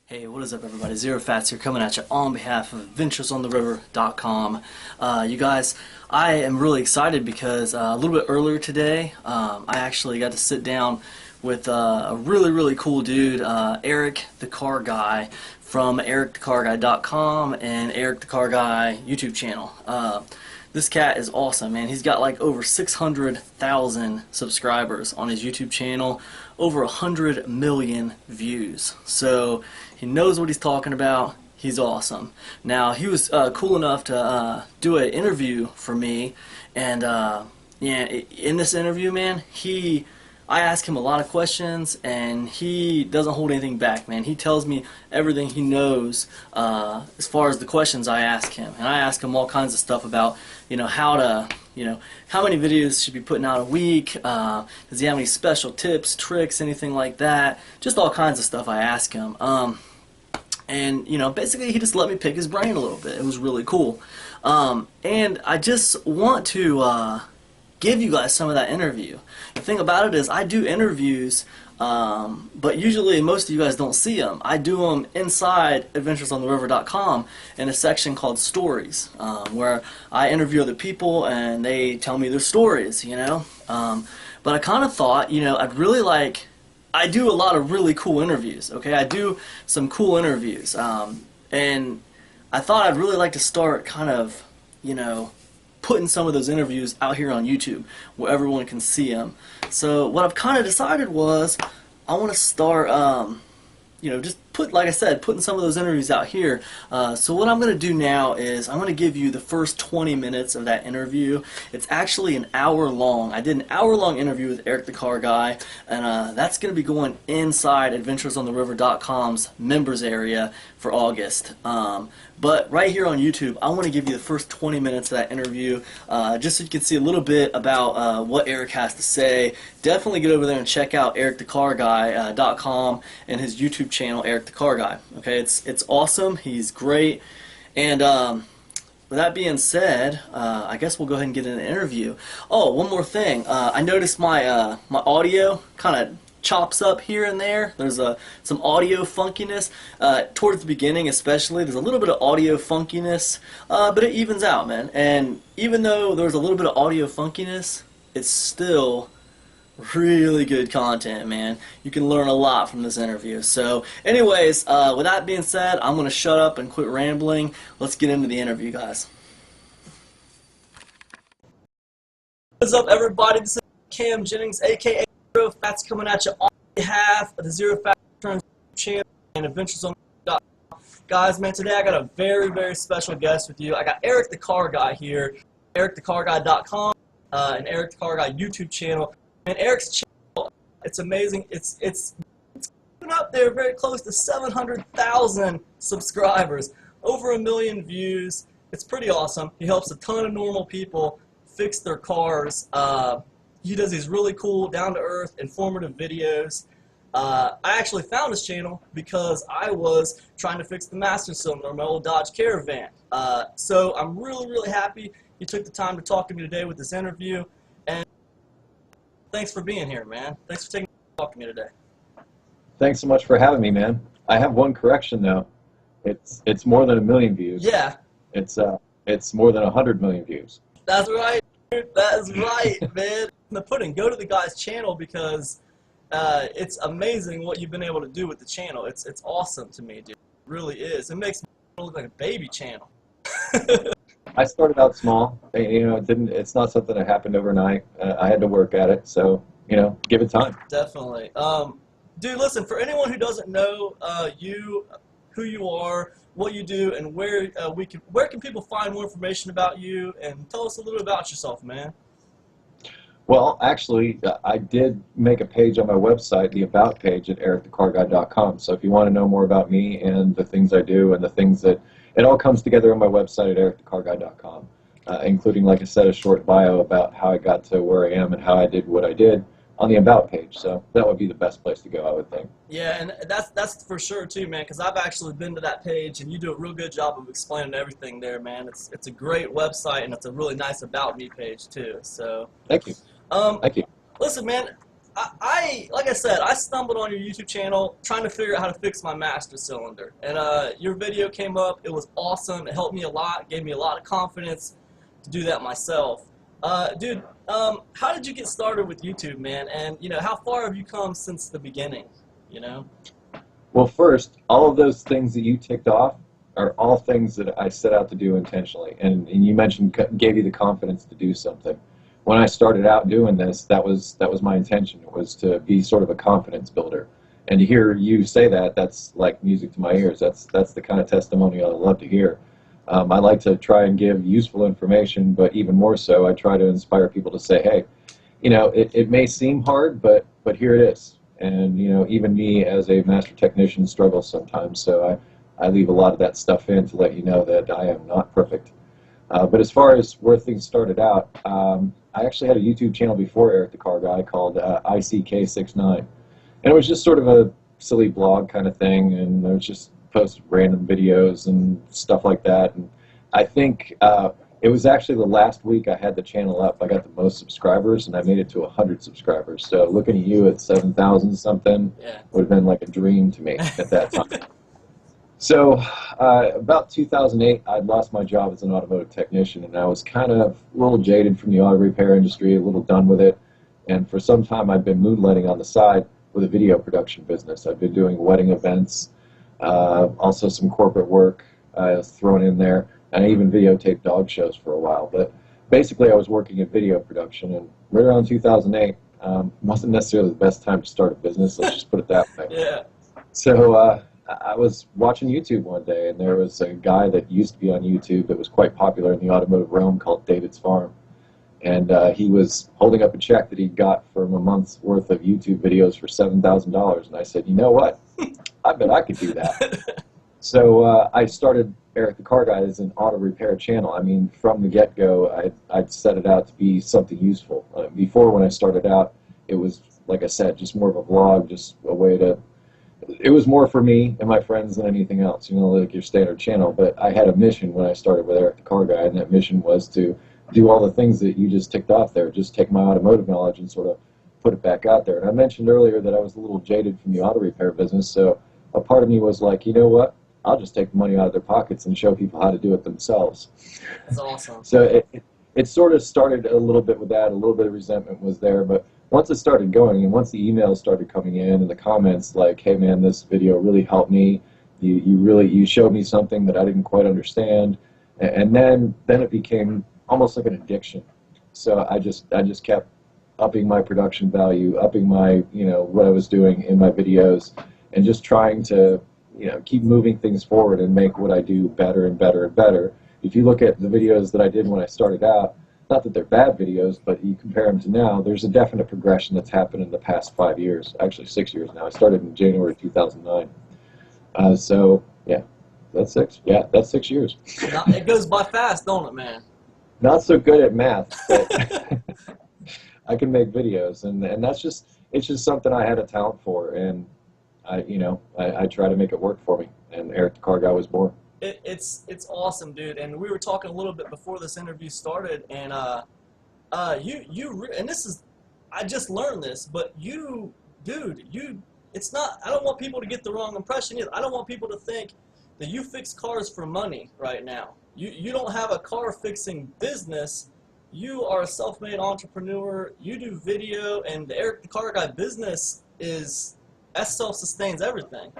Hey, what is up everybody? Zerofats here coming at you on behalf of AdventuresOnTheRiver.com. You guys, I am really excited because a little bit earlier today, I actually got to sit down with a really cool dude, Eric the Car Guy from EricTheCarGuy.com and Eric the Car Guy YouTube channel. This cat is awesome, man. He's got like over 600,000 subscribers on his YouTube channel, over 100 million views. So he knows what he's talking about. He's awesome. Now, he was cool enough to do an interview for me, and yeah, in this interview, man, I ask him a lot of questions, and he doesn't hold anything back, man. He tells me everything he knows as far as the questions I ask him. And I ask him all kinds of stuff about, how many videos should be putting out a week, does he have any special tips, tricks, anything like that. Just all kinds of stuff I ask him. And, basically he just let me pick his brain a little bit. It was really cool. And I just want to give you guys some of that interview. The thing about it is I do interviews, but usually most of you guys don't see them. I do them inside AdventuresOnTheRiver.com in a section called Stories, where I interview other people and they tell me their stories, But I kind of thought, I do a lot of really cool interviews, okay? I do some cool interviews, and I thought I'd really like to start kind of, putting some of those interviews out here on YouTube where everyone can see them. So what I've kind of decided was I want to start, just like I said, putting some of those interviews out here. So what I'm going to do now is I'm going to give you the first 20 minutes of that interview. It's actually an hour long. I did an hour-long interview with Eric the Car Guy, and that's going to be going inside AdventuresOnTheRiver.com's members area for August. But right here on YouTube, I want to give you the first 20 minutes of that interview, just so you can see a little bit about what Eric has to say. Definitely get over there and check out EricTheCarGuy.com and his YouTube channel, Eric the Car Guy. Okay, it's awesome. He's great. And with that being said, I guess we'll go ahead and get in an interview. Oh, one more thing. I noticed my my audio kind of chops up here and there. There's some audio funkiness towards the beginning, especially. There's a little bit of audio funkiness, but it evens out, man. And even though there's a little bit of audio funkiness, it's still really good content, man. You can learn a lot from this interview. So anyways, with that being said, I'm going to shut up and quit rambling. Let's get into the interview, guys. What's up, everybody? This is Cam Jennings, aka Zerofats, coming at you on behalf of the Zerofatzreturns channel and AdventuresOnTheRiver.com. Guys, man, today I got a very special guest with you. I got Eric the Car Guy here, EricTheCarGuy.com, and Eric the Car Guy YouTube channel. And Eric's channel, it's amazing. It's up there very close to 700,000 subscribers, over 1 million views. It's pretty awesome. He helps a ton of normal people fix their cars. He does these really cool, down-to-earth, informative videos. I actually found his channel because I was trying to fix the master cylinder on my old Dodge Caravan. So I'm really happy you took the time to talk to me today with this interview. And thanks for being here, man. Thanks for taking the time to talk to me today. Thanks so much for having me, man. I have one correction though. It's more than 1 million views. Yeah. It's more than 100 million views. That's right, dude. That's right, man. The pudding. Go to the guy's channel because it's amazing what you've been able to do with the channel. It's awesome to me, dude. It really is. It makes me look like a baby channel. I started out small. It's not something that happened overnight. I had to work at it, so give it time. Definitely. Dude, listen, for anyone who doesn't know who you are, what you do, and where can people find more information about you, and tell us a little bit about yourself, man. Well, actually, I did make a page on my website, the About page at EricTheCarGuy.com. So if you want to know more about me and the things I do and the things that it all comes together on my website at EricTheCarGuy.com, including, like I said, a short bio about how I got to where I am and how I did what I did on the About page. So that would be the best place to go, I would think. Yeah, and that's for sure too, man, because I've actually been to that page, and you do a real good job of explaining everything there, man. It's a great website, and it's a really nice About Me page too. So thank you. Thank you. Listen, man, like I said, I stumbled on your YouTube channel trying to figure out how to fix my master cylinder, and your video came up. It was awesome. It helped me a lot, gave me a lot of confidence to do that myself. Dude, how did you get started with YouTube, man? And how far have you come since the beginning? You know? Well, first, all of those things that you ticked off are all things that I set out to do intentionally. And you mentioned gave you the confidence to do something. When I started out doing this, that was my intention. It was to be sort of a confidence builder. And to hear you say that, that's like music to my ears. That's the kind of testimonial I love to hear. I like to try and give useful information, but even more so, I try to inspire people to say, hey, it may seem hard, but here it is. And even me as a master technician struggles sometimes, so I leave a lot of that stuff in to let you know that I am not perfect. But as far as where things started out, I actually had a YouTube channel before Eric the Car Guy called ICK69, and it was just sort of a silly blog kind of thing, and I was just post random videos and stuff like that. And I think it was actually the last week I had the channel up, I got the most subscribers, and I made it to 100 subscribers. So looking at you at 7,000 something would have been like a dream to me at that time. So about 2008, I'd lost my job as an automotive technician, and I was kind of a little jaded from the auto repair industry, a little done with it. And for some time, I'd been moonlighting on the side with a video production business. I'd been doing wedding events, also some corporate work I was thrown in there, and I even videotaped dog shows for a while. But basically, I was working in video production, and right around 2008, wasn't necessarily the best time to start a business, let's just put it that way. Yeah. So I was watching YouTube one day, and there was a guy that used to be on YouTube that was quite popular in the automotive realm called David's Farm. And he was holding up a check that he got from a month's worth of YouTube videos for $7,000. And I said, you know what? I bet I could do that. So I started Eric the Car Guy as an auto repair channel. I mean, from the get-go, I'd set it out to be something useful. Before, when I started out, it was, like I said, just more of a vlog, just a way to... It was more for me and my friends than anything else, like your standard channel. But I had a mission when I started with Eric the Car Guy, and that mission was to do all the things that you just ticked off there, just take my automotive knowledge and sort of put it back out there. And I mentioned earlier that I was a little jaded from the auto repair business, so a part of me was like, you know what, I'll just take the money out of their pockets and show people how to do it themselves. That's awesome. So it sort of started a little bit with that, a little bit of resentment was there, but once it started going and once the emails started coming in and the comments like, hey man, this video really helped me, you showed me something that I didn't quite understand, and then it became almost like an addiction. So I just kept upping my production value, upping my, what I was doing in my videos, and just trying to, keep moving things forward and make what I do better and better and better. If you look at the videos that I did when I started out, not that they're bad videos, but you compare them to now, there's a definite progression that's happened in the past 5 years, actually 6 years now. I started in January 2009. So, yeah, that's 6. Yeah, that's 6 years. It goes by fast, don't it, man? Not so good at math, but I can make videos, and it's just something I had a talent for, and I try to make it work for me, and Eric the Car Guy was born. It's awesome, dude. And we were talking a little bit before this interview started, and and this is, I just learned this, but it's not. I don't want people to get the wrong impression either. I don't want people to think that you fix cars for money right now. You don't have a car fixing business. You are a self-made entrepreneur. You do video, and the Eric the Car Guy business self-sustains everything.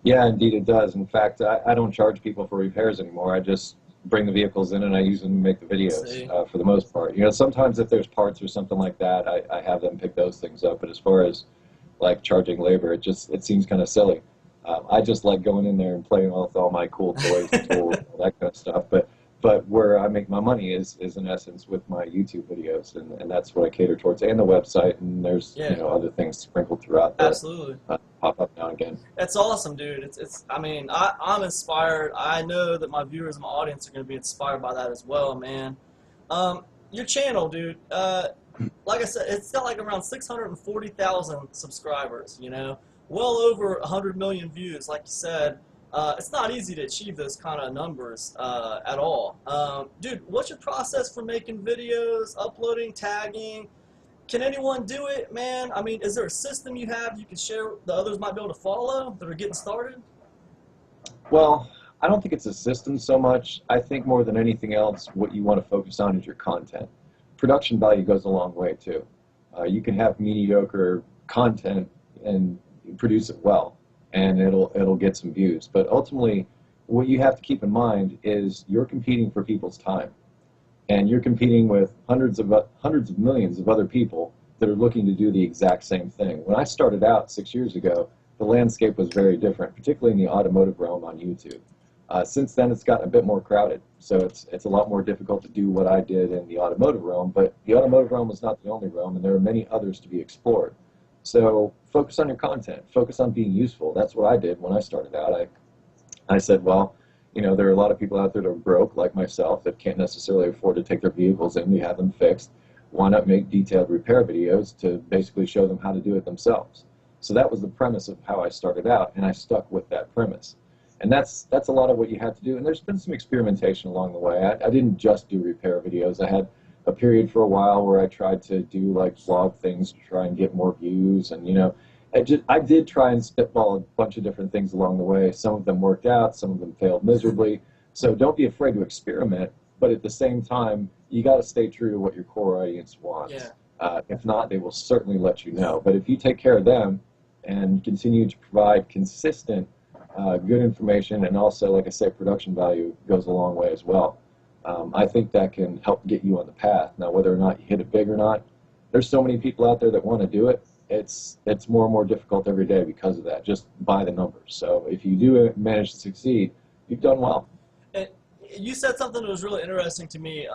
Yeah, indeed it does. In fact, I don't charge people for repairs anymore. I just bring the vehicles in and I use them to make the videos for the most part. Sometimes if there's parts or something like that, I have them pick those things up. But as far as like charging labor, it seems kind of silly. I just like going in there and playing with all my cool toys and tools and all that kind of stuff. But where I make my money is in essence with my YouTube videos, and that's what I cater towards, and the website, and there's other things sprinkled throughout that Absolutely. Pop up now and again. That's awesome, dude. I mean, I'm inspired. I know that my viewers and my audience are going to be inspired by that as well, man. Your channel, dude, like I said, it's got like around 640,000 subscribers, well over 100 million views, like you said. It's not easy to achieve those kind of numbers at all. Dude, what's your process for making videos, uploading, tagging? can anyone do it, man? I mean, is there a system you have you can share that others might be able to follow that are getting started? Well, I don't think it's a system so much. I think more than anything else, what you want to focus on is your content. Production value goes a long way too. You can have mediocre content and produce it well, and it'll get some views. But ultimately, what you have to keep in mind is you're competing for people's time, and you're competing with hundreds of millions of other people that are looking to do the exact same thing. When I started out 6 years ago, the landscape was very different, particularly in the automotive realm on YouTube. Since then, it's gotten a bit more crowded, so it's a lot more difficult to do what I did in the automotive realm. But the automotive realm is not the only realm, and there are many others to be explored. So focus on your content. Focus on being useful. That's what I did when I started out. I said, well, there are a lot of people out there that are broke, like myself, that can't necessarily afford to take their vehicles in to have them fixed. Why not make detailed repair videos to basically show them how to do it themselves? So that was the premise of how I started out, and I stuck with that premise. And that's a lot of what you have to do. And there's been some experimentation along the way. I didn't just do repair videos. I had a period for a while where I tried to do like vlog things to try and get more views. And I did try and spitball a bunch of different things along the way. Some of them worked out, some of them failed miserably. So don't be afraid to experiment. But at the same time, you got to stay true to what your core audience wants. Yeah. If not, they will certainly let you know. But if you take care of them and continue to provide consistent good information, and also, like I say, production value goes a long way as well. I think that can help get you on the path. Now, whether or not you hit it big or not, there's so many people out there that want to do it. It's more and more difficult every day because of that, just by the numbers. So if you do manage to succeed, you've done well. And you said something that was really interesting to me.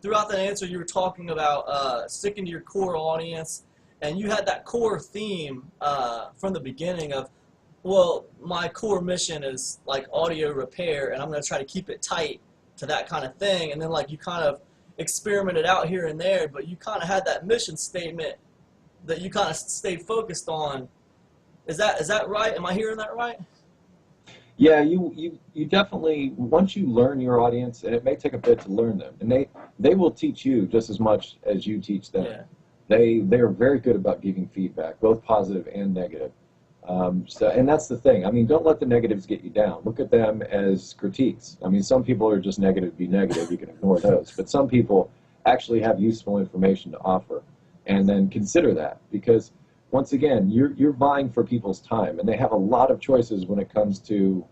Throughout that answer, you were talking about sticking to your core audience, and you had that core theme from the beginning of, well, my core mission is like audio repair, and I'm going to try to keep it tight to that kind of thing. And then like you kind of experimented out here and there, but you kind of had that mission statement that you kind of stayed focused on. Is that right? Am I hearing that right? Yeah, you definitely, once you learn your audience, and it may take a bit to learn them, and they will teach you just as much as you teach them. Yeah. They are very good about giving feedback, both positive and negative. And that's the thing. I mean, don't let the negatives get you down. Look at them as critiques. I mean, some people are just negative to be negative. You can ignore those. But some people actually have useful information to offer. And then consider that. Because, once again, you're vying for people's time. And they have a lot of choices when it comes to,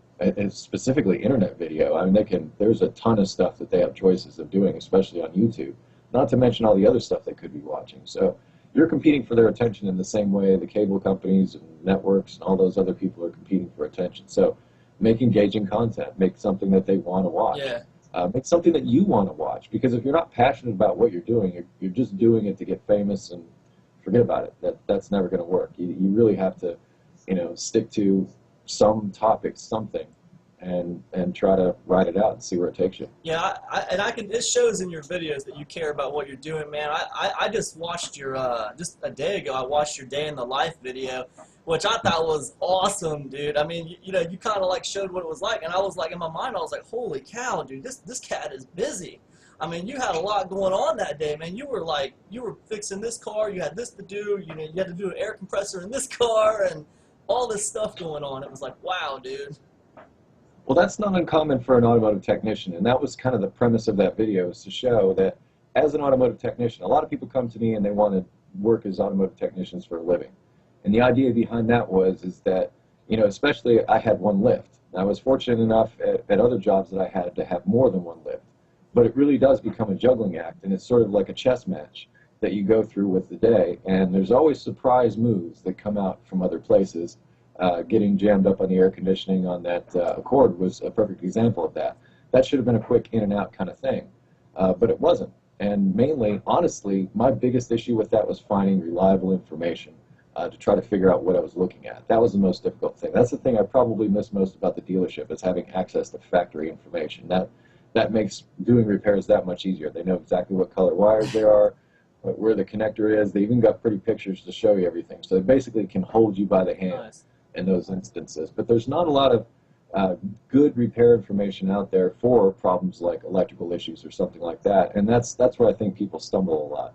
specifically, internet video. I mean, there's a ton of stuff that they have choices of doing, especially on YouTube. Not to mention all the other stuff they could be watching. So you're competing for their attention in the same way the cable companies and networks and all those other people are competing for attention. So make engaging content. Make something that they want to watch. Yeah. Make something that you want to watch. Because if you're not passionate about what you're doing, you're just doing it to get famous and forget about it. That's never going to work. You really have to, stick to some topic, something, and try to ride it out and see where it takes you. Yeah, it shows in your videos that you care about what you're doing, man. I just watched your, just a day ago, I watched your day in the life video, which I thought was awesome, dude. I mean, you kind of like showed what it was like, and I was like, in my mind, I was like, holy cow, dude, this cat is busy. I mean, you had a lot going on that day, man. You were fixing this car, you had this to do, you had to do an air compressor in this car, and all this stuff going on. It was like, wow, dude. Well, that's not uncommon for an automotive technician, and that was kind of the premise of that video, is to show that as an automotive technician, a lot of people come to me and they want to work as automotive technicians for a living. And the idea behind that is that, especially I had one lift. I was fortunate enough at other jobs that I had to have more than one lift. But it really does become a juggling act, and it's sort of like a chess match that you go through with the day. And there's always surprise moves that come out from other places. Getting jammed up on the air conditioning on that Accord was a perfect example of that. That should have been a quick in and out kind of thing, but it wasn't. And mainly, honestly, my biggest issue with that was finding reliable information to try to figure out what I was looking at. That was the most difficult thing. That's the thing I probably miss most about the dealership, is having access to factory information. That makes doing repairs that much easier. They know exactly what color wires there are, where the connector is. They even got pretty pictures to show you everything. So they basically can hold you by the hand. Nice. In those instances. But there's not a lot of good repair information out there for problems like electrical issues or something like that. And that's where I think people stumble a lot.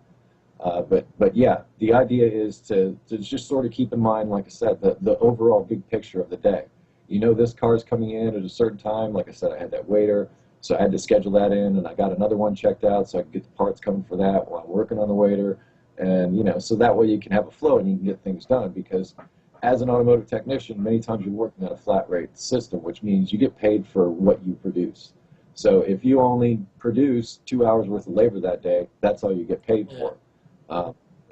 But yeah, the idea is to just sort of keep in mind, like I said, the overall big picture of the day. You know, this car is coming in at a certain time. Like I said, I had that waiter, so I had to schedule that in, and I got another one checked out so I could get the parts coming for that while I'm working on the waiter. And, you know, so that way you can have a flow and you can get things done, because as an automotive technician, many times you're working on a flat rate system, which means you get paid for what you produce. So if you only produce 2 hours worth of labor that day, that's all you get paid for.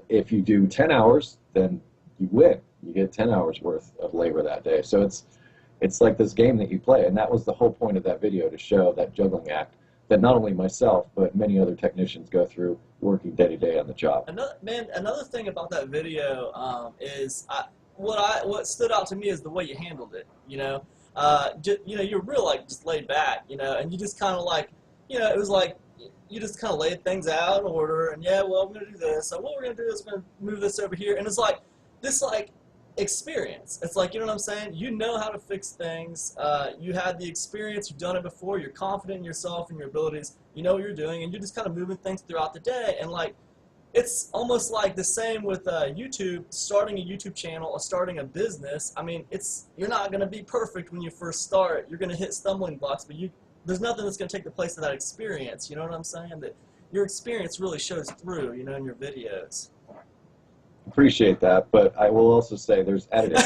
If you do 10 hours, then you win. You get 10 hours worth of labor that day. So it's like this game that you play, and that was the whole point of that video, to show that juggling act that not only myself but many other technicians go through working day to day on the job. Another thing about that video is what stood out to me is the way you handled it. You're real, like, just laid back, and you just kind of like, it was like you just kind of laid things out in order, and yeah, well, I'm gonna do this. So what we're gonna do is we're gonna move this over here, and it's like this, like, experience. It's like, you know what I'm saying? You know how to fix things. You had the experience. You've done it before. You're confident in yourself and your abilities. You know what you're doing, and you're just kind of moving things throughout the day. And like, it's almost like the same with YouTube. Starting a YouTube channel or starting a business. I mean, you're not going to be perfect when you first start. You're going to hit stumbling blocks, but there's nothing that's going to take the place of that experience. You know what I'm saying? That your experience really shows through, in your videos. Appreciate that, but I will also say there's editing.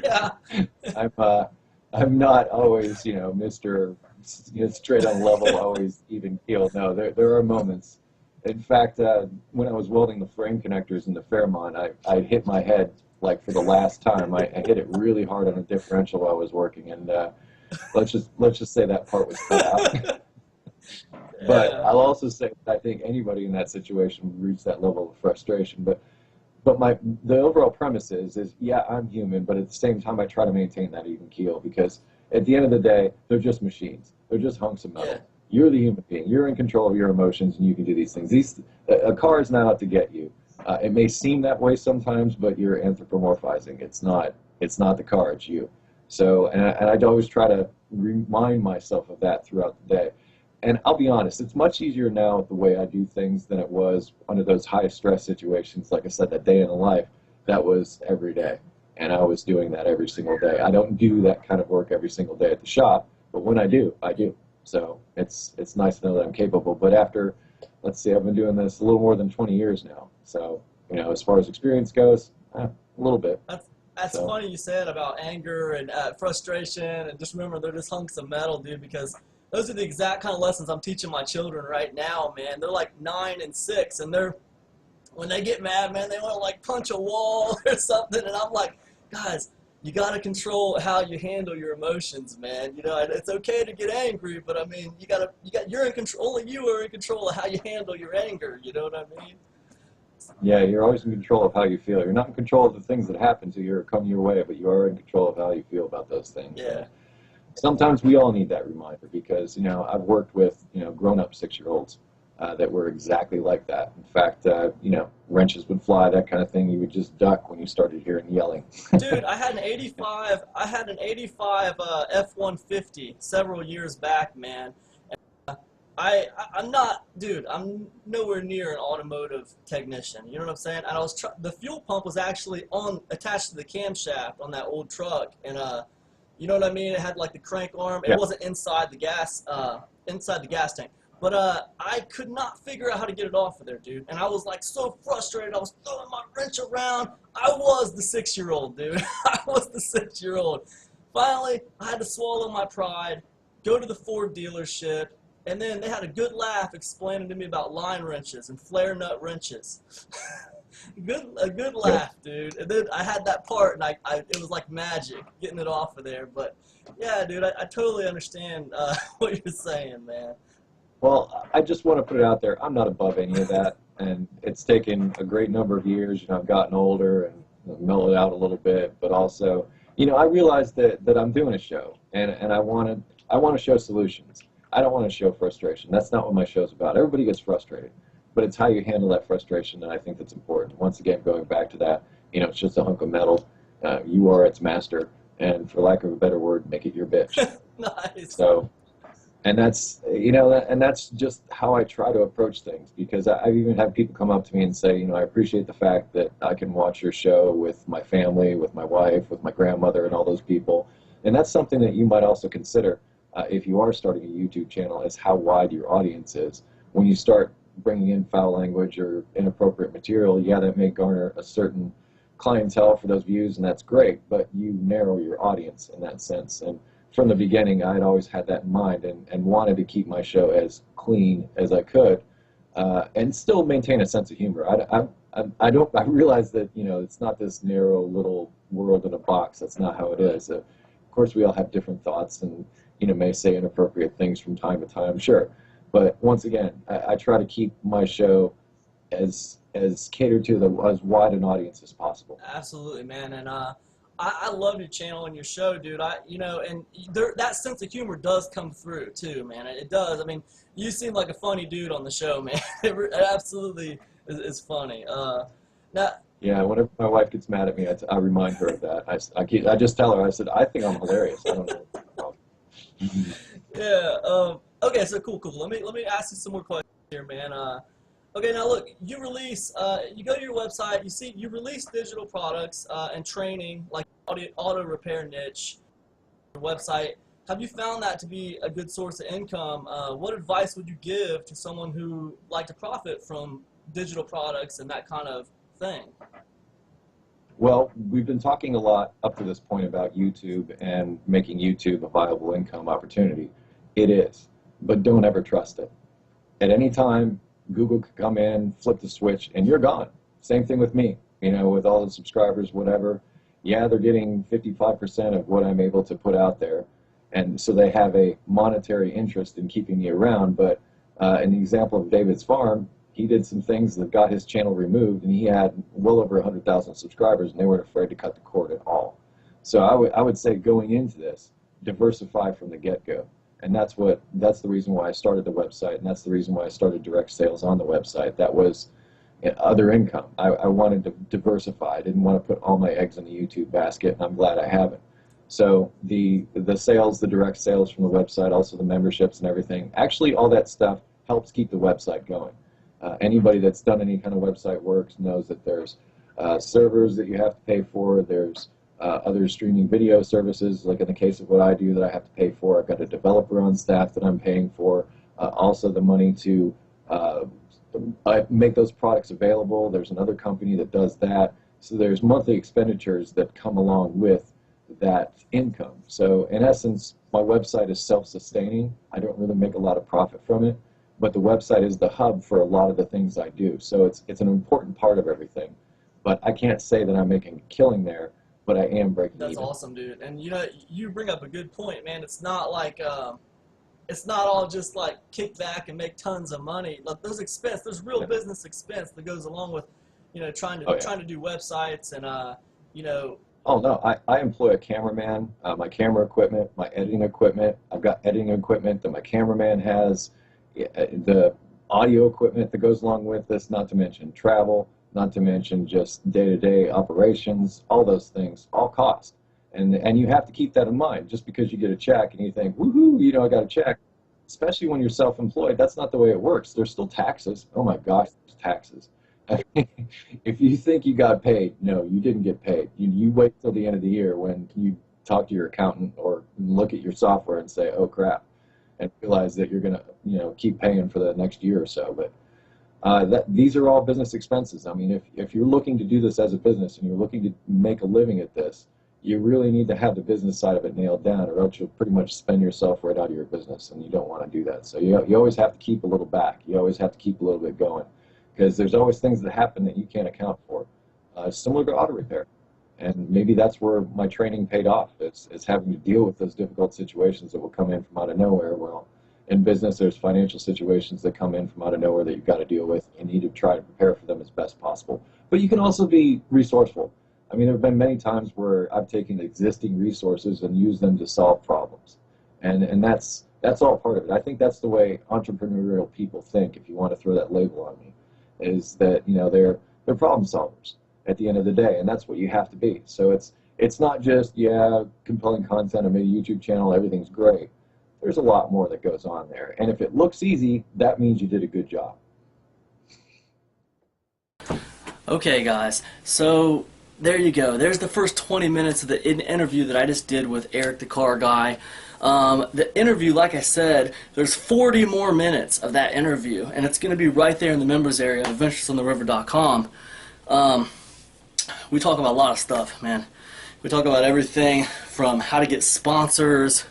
Yeah. I'm not always, Mr. Straight on level, always even keeled. No, there are moments. In fact, when I was welding the frame connectors in the Fairmont, I hit my head, like, for the last time. I hit it really hard on a differential while I was working, and let's just say that part was cut out. But I'll also say I think anybody in that situation would reach that level of frustration. But the overall premise is yeah, I'm human, but at the same time I try to maintain that even keel, because at the end of the day, they're just machines. They're just hunks of metal. Yeah. You're the human being. You're in control of your emotions, and you can do these things. A car is not out to get you. It may seem that way sometimes, but you're anthropomorphizing. It's not the car, it's you. So, and I'd always try to remind myself of that throughout the day. And I'll be honest, it's much easier now the way I do things than it was under those high stress situations. Like I said, that day in the life, that was every day. And I was doing that every single day. I don't do that kind of work every single day at the shop, but when I do, I do. So it's nice to know that I'm capable. But after, let's see, I've been doing this a little more than 20 years now. So, as far as experience goes, a little bit. That's funny you said about anger and frustration, and just remember, they're just hunks of metal, dude, because those are the exact kind of lessons I'm teaching my children right now, man. They're like 9 and 6, and when they get mad, man, they want to, like, punch a wall or something, and I'm like, guys, you got to control how you handle your emotions, man. It's okay to get angry, but I mean, you're in control. Only you are in control of how you handle your anger. You know what I mean? Yeah, you're always in control of how you feel. You're not in control of the things that happen to you or come your way, but you are in control of how you feel about those things. Yeah. Sometimes we all need that reminder, because I've worked with grown-up 6-year-olds that were exactly like that. In fact, wrenches would fly, that kind of thing. You would just duck when you started hearing yelling. Dude, I had an '85 F-150 several years back, man. I'm nowhere near an automotive technician. You know what I'm saying? And the fuel pump was actually attached to the camshaft on that old truck, and you know what I mean? It had, like, the crank arm. It wasn't inside the gas tank. But I could not figure out how to get it off of there, dude. And I was, like, so frustrated. I was throwing my wrench around. I was the 6-year-old, dude. I was the 6-year-old. Finally, I had to swallow my pride, go to the Ford dealership, and then they had a good laugh explaining to me about line wrenches and flare nut wrenches. A good laugh, dude. And then I had that part, and it was like magic getting it off of there. But yeah, dude, I totally understand what you're saying, man. Well, I just want to put it out there. I'm not above any of that, and it's taken a great number of years. I've gotten older and mellowed out a little bit, but also, I realized that I'm doing a show, and I want to show solutions. I don't want to show frustration. That's not what my show's about. Everybody gets frustrated, but it's how you handle that frustration that I think that's important. Once again, going back to that, it's just a hunk of metal. You are its master, and for lack of a better word, make it your bitch. Nice. So, And that's, and that's just how I try to approach things, because I've even had people come up to me and say, I appreciate the fact that I can watch your show with my family, with my wife, with my grandmother, and all those people. And that's something that you might also consider if you are starting a YouTube channel, is how wide your audience is. When you start bringing in foul language or inappropriate material, yeah, that may garner a certain clientele for those views, and that's great, but you narrow your audience in that sense. And from the beginning, I had always had that in mind, and wanted to keep my show as clean as I could, and still maintain a sense of humor. I realize that, it's not this narrow little world in a box. That's not how it is. Of course, we all have different thoughts, and may say inappropriate things from time to time, sure. But once again, I try to keep my show as catered to as wide an audience as possible. Absolutely, man. And I love your channel and your show, dude. And that sense of humor does come through too, man. It does. I mean, you seem like a funny dude on the show, man. It absolutely is funny. Now, yeah, whenever my wife gets mad at me, I remind her of that. I just tell her, I said, I think I'm hilarious. I don't know. yeah. Okay. So cool. Let me ask you some more questions here, man. Okay, now look, you go to your website, you release digital products and training, like auto repair niche, your website. Have you found that to be a good source of income? What advice would you give to someone who like to profit from digital products and that kind of thing? Well, we've been talking a lot up to this point about YouTube and making YouTube a viable income opportunity. It is, but don't ever trust it. At any time, Google could come in, flip the switch, and you're gone. Same thing with me, with all the subscribers, whatever. Yeah, they're getting 55% of what I'm able to put out there. And so they have a monetary interest in keeping me around. But in the example of David's Farm, he did some things that got his channel removed, and he had well over 100,000 subscribers, and they weren't afraid to cut the cord at all. So I would say, going into this, diversify from the get-go. And that's the reason why I started the website, and that's the reason why I started direct sales on the website. That was other income. I wanted to diversify. I didn't want to put all my eggs in the YouTube basket, and I'm glad I haven't. So the sales, the direct sales from the website, also the memberships and everything, actually all that stuff helps keep the website going. Anybody that's done any kind of website work knows that there's servers that you have to pay for. There's other streaming video services, like in the case of what I do, that I have to pay for. I've got a developer on staff that I'm paying for. Also the money to make those products available. There's another company that does that. So there's monthly expenditures that come along with that income. So in essence, my website is self-sustaining. I don't really make a lot of profit from it, but the website is the hub for a lot of the things I do. So it's an important part of everything. But I can't say that I'm making a killing there, but I am breaking even. That's awesome, dude. And you bring up a good point, man. It's not like it's not all just like kick back and make tons of money. Like there's real business expense that goes along with, trying to do websites and Oh no, I employ a cameraman, my camera equipment, my editing equipment. I've got editing equipment that my cameraman has, the audio equipment that goes along with this, not to mention travel, not to mention just day-to-day operations, all those things, all cost. And you have to keep that in mind. Just because you get a check and you think, woohoo, I got a check, especially when you're self-employed, that's not the way it works. There's still taxes. Oh my gosh, there's taxes. If you think you got paid, no, you didn't get paid. You wait till the end of the year when you talk to your accountant or look at your software and say, oh crap, and realize that you're going to keep paying for the next year or so. But these are all business expenses. I mean, if you're looking to do this as a business and you're looking to make a living at this, you really need to have the business side of it nailed down, or else you'll pretty much spend yourself right out of your business, and you don't want to do that. So you always have to keep a little back. You always have to keep a little bit going, because there's always things that happen that you can't account for, similar to auto repair. And maybe that's where my training paid off. It's having to deal with those difficult situations that will come in from out of nowhere. Well, in business, there's financial situations that come in from out of nowhere that you've got to deal with. You need to try to prepare for them as best possible. But you can also be resourceful. I mean, there have been many times where I've taken existing resources and used them to solve problems. And that's all part of it. I think that's the way entrepreneurial people think, if you want to throw that label on me, is that, they're problem solvers at the end of the day, and that's what you have to be. So it's not just, compelling content, I made a YouTube channel, everything's great. There's a lot more that goes on there. And if it looks easy, that means you did a good job. Okay, guys, so there you go. There's the first 20 minutes of the interview that I just did with Eric the Car Guy. The interview, like I said, there's 40 more minutes of that interview, and it's going to be right there in the members area of adventuresontheriver.com. We talk about a lot of stuff, man. We talk about everything from how to get sponsors,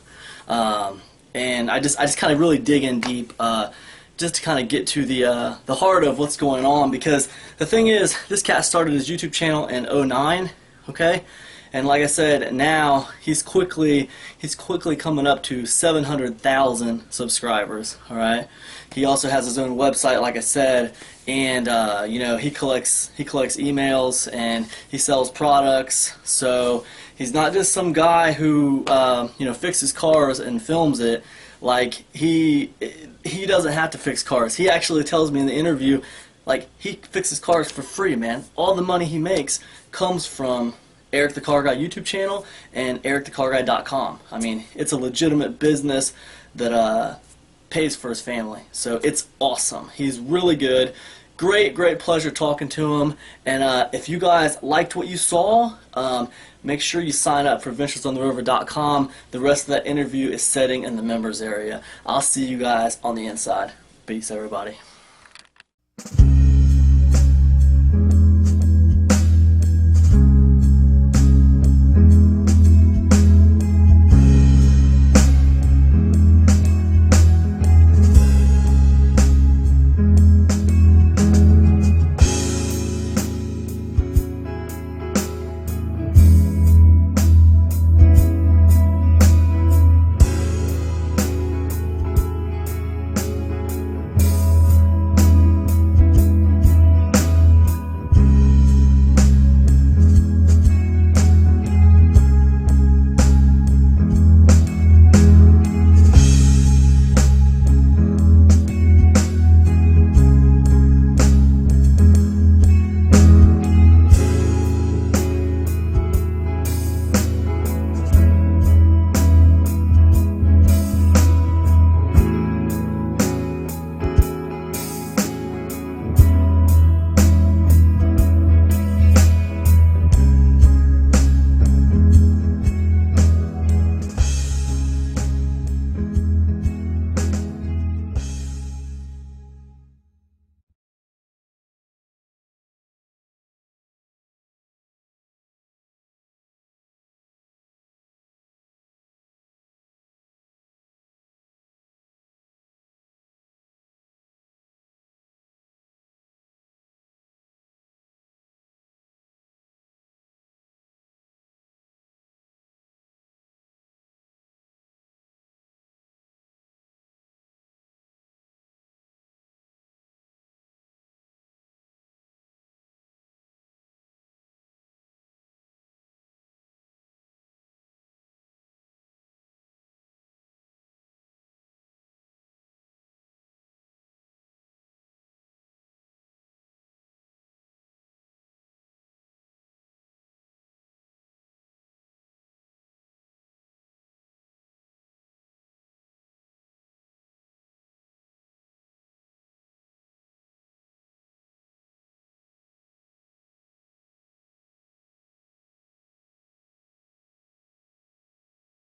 and I just kind of really dig in deep, just to kind of get to the heart of what's going on. Because the thing is, this cat started his YouTube channel in '09, okay, and like I said, now he's quickly coming up to 700,000 subscribers. All right, he also has his own website, like I said, and you know, he collects emails and he sells products. So he's not just some guy who you know, fixes cars and films it. Like, he doesn't have to fix cars. He actually tells me in the interview, like, he fixes cars for free, man. All the money he makes comes from Eric the Car Guy YouTube channel and ericthecarguy.com. I mean, it's a legitimate business that pays for his family. So it's awesome. He's really good. Great pleasure talking to him. And if you guys liked what you saw, make sure you sign up for adventuresontheriver.com. The rest of that interview is sitting in the members area. I'll see you guys on the inside. Peace, everybody.